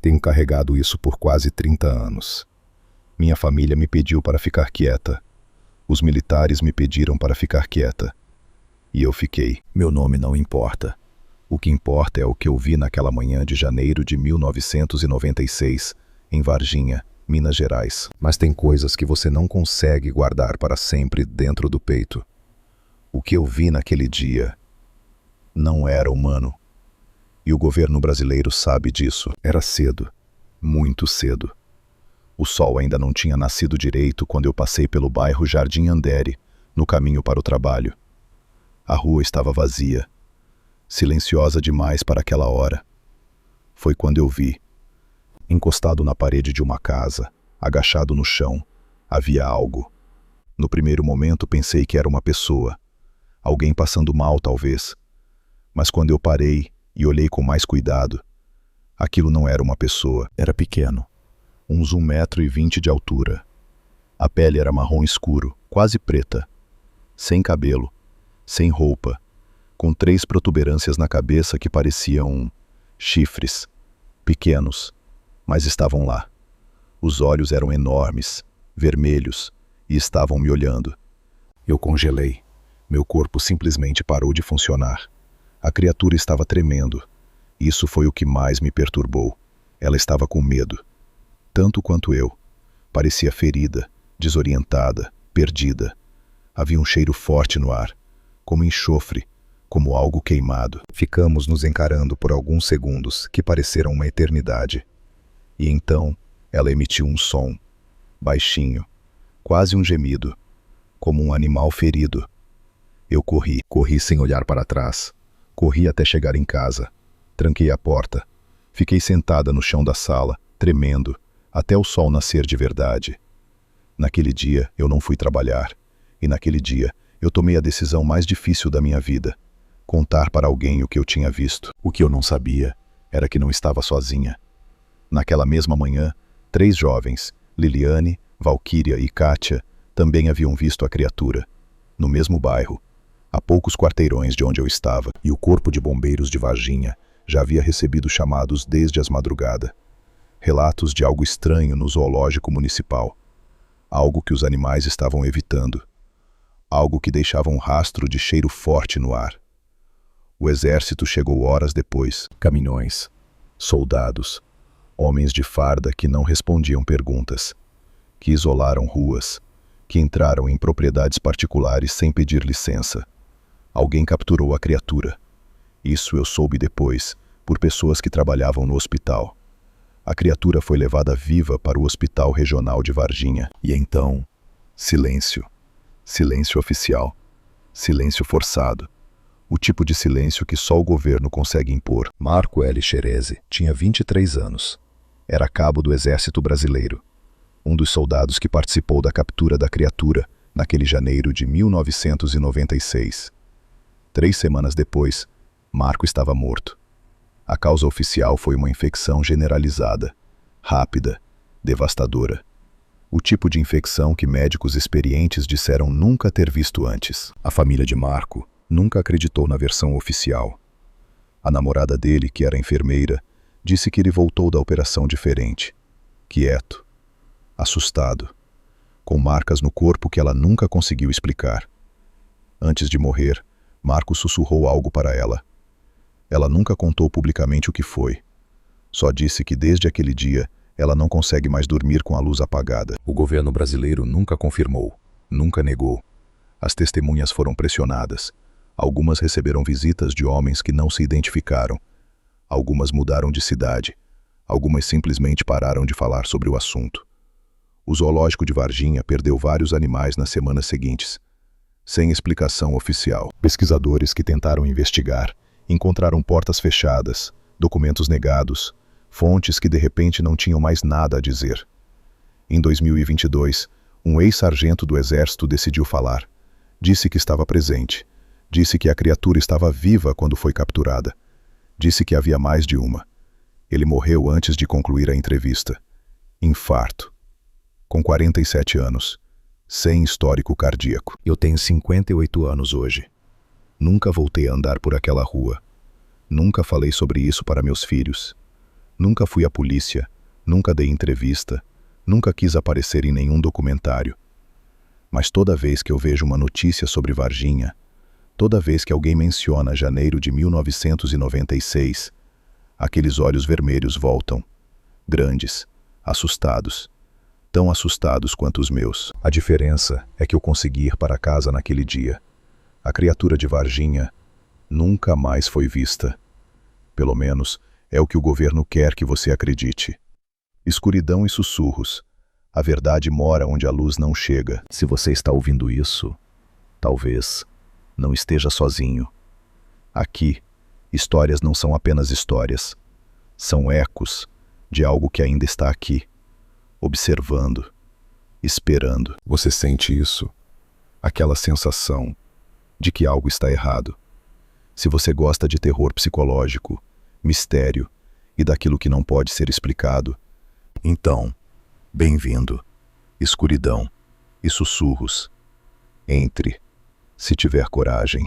Tenho carregado isso por quase 30 anos. Minha família me pediu para ficar quieta. Os militares me pediram para ficar quieta. E eu fiquei. Meu nome não importa. O que importa é o que eu vi naquela manhã de janeiro de 1996, em Varginha, Minas Gerais. Mas tem coisas que você não consegue guardar para sempre dentro do peito. O que eu vi naquele dia não era humano. E o governo brasileiro sabe disso. Era cedo, muito cedo. O sol ainda não tinha nascido direito quando eu passei pelo bairro Jardim Andere, no caminho para o trabalho. A rua estava vazia, silenciosa demais para aquela hora. Foi quando eu vi, encostado na parede de uma casa, agachado no chão, havia algo. No primeiro momento pensei que era uma pessoa, alguém passando mal talvez. Mas quando eu parei e olhei com mais cuidado, aquilo não era uma pessoa, era pequeno, uns 1,20 m de altura. A pele era marrom escuro, quase preta, sem cabelo, sem roupa, com 3 protuberâncias na cabeça que pareciam chifres, pequenos, mas estavam lá. Os olhos eram enormes, vermelhos, e estavam me olhando. Eu congelei. Meu corpo simplesmente parou de funcionar. A criatura estava tremendo. Isso foi o que mais me perturbou. Ela estava com medo. Tanto quanto eu. Parecia ferida, desorientada, perdida. Havia um cheiro forte no ar, como enxofre, como algo queimado. Ficamos nos encarando por alguns segundos que pareceram uma eternidade. E então ela emitiu um som, baixinho, quase um gemido, como um animal ferido. Eu corri sem olhar para trás. Corri até chegar em casa. Tranquei a porta. Fiquei sentada no chão da sala, tremendo, até o sol nascer de verdade. Naquele dia eu não fui trabalhar. E naquele dia eu tomei a decisão mais difícil da minha vida. Contar para alguém o que eu tinha visto. O que eu não sabia era que não estava sozinha. Naquela mesma manhã, 3 jovens, Liliane, Valquíria e Kátia, também haviam visto a criatura. No mesmo bairro, a poucos quarteirões de onde eu estava, e o Corpo de Bombeiros de Varginha já havia recebido chamados desde as madrugadas. Relatos de algo estranho no zoológico municipal. Algo que os animais estavam evitando. Algo que deixava um rastro de cheiro forte no ar. O exército chegou horas depois. Caminhões, soldados, homens de farda que não respondiam perguntas, que isolaram ruas, que entraram em propriedades particulares sem pedir licença. Alguém capturou a criatura. Isso eu soube depois, por pessoas que trabalhavam no hospital. A criatura foi levada viva para o Hospital Regional de Varginha. E então, silêncio. Silêncio oficial. Silêncio forçado. O tipo de silêncio que só o governo consegue impor. Marco L. Xerezi tinha 23 anos. Era cabo do Exército Brasileiro. Um dos soldados que participou da captura da criatura naquele janeiro de 1996. 3 semanas depois, Marco estava morto. A causa oficial foi uma infecção generalizada, rápida, devastadora. O tipo de infecção que médicos experientes disseram nunca ter visto antes. A família de Marco nunca acreditou na versão oficial. A namorada dele, que era enfermeira, disse que ele voltou da operação diferente, quieto, assustado, com marcas no corpo que ela nunca conseguiu explicar. Antes de morrer, Marco sussurrou algo para ela. Ela nunca contou publicamente o que foi. Só disse que desde aquele dia ela não consegue mais dormir com a luz apagada. O governo brasileiro nunca confirmou, nunca negou. As testemunhas foram pressionadas. Algumas receberam visitas de homens que não se identificaram. Algumas mudaram de cidade. Algumas simplesmente pararam de falar sobre o assunto. O zoológico de Varginha perdeu vários animais nas semanas seguintes, sem explicação oficial. Pesquisadores que tentaram investigar encontraram portas fechadas, documentos negados, fontes que de repente não tinham mais nada a dizer. Em 2022, um ex-sargento do Exército decidiu falar. Disse que estava presente. Disse que a criatura estava viva quando foi capturada. Disse que havia mais de uma. Ele morreu antes de concluir a entrevista. Infarto. Com 47 anos. Sem histórico cardíaco. Eu tenho 58 anos hoje. Nunca voltei a andar por aquela rua. Nunca falei sobre isso para meus filhos. Nunca fui à polícia, nunca dei entrevista, nunca quis aparecer em nenhum documentário. Mas toda vez que eu vejo uma notícia sobre Varginha, toda vez que alguém menciona janeiro de 1996, aqueles olhos vermelhos voltam, grandes, assustados, tão assustados quanto os meus. A diferença é que eu consegui ir para casa naquele dia. A criatura de Varginha nunca mais foi vista. Pelo menos é o que o governo quer que você acredite. Escuridão e sussurros. A verdade mora onde a luz não chega. Se você está ouvindo isso, talvez não esteja sozinho. Aqui, histórias não são apenas histórias. São ecos de algo que ainda está aqui, observando, esperando. Você sente isso? Aquela sensação de que algo está errado. Se você gosta de terror psicológico, mistério e daquilo que não pode ser explicado, então, bem-vindo. Escuridão e sussurros. Entre, se tiver coragem.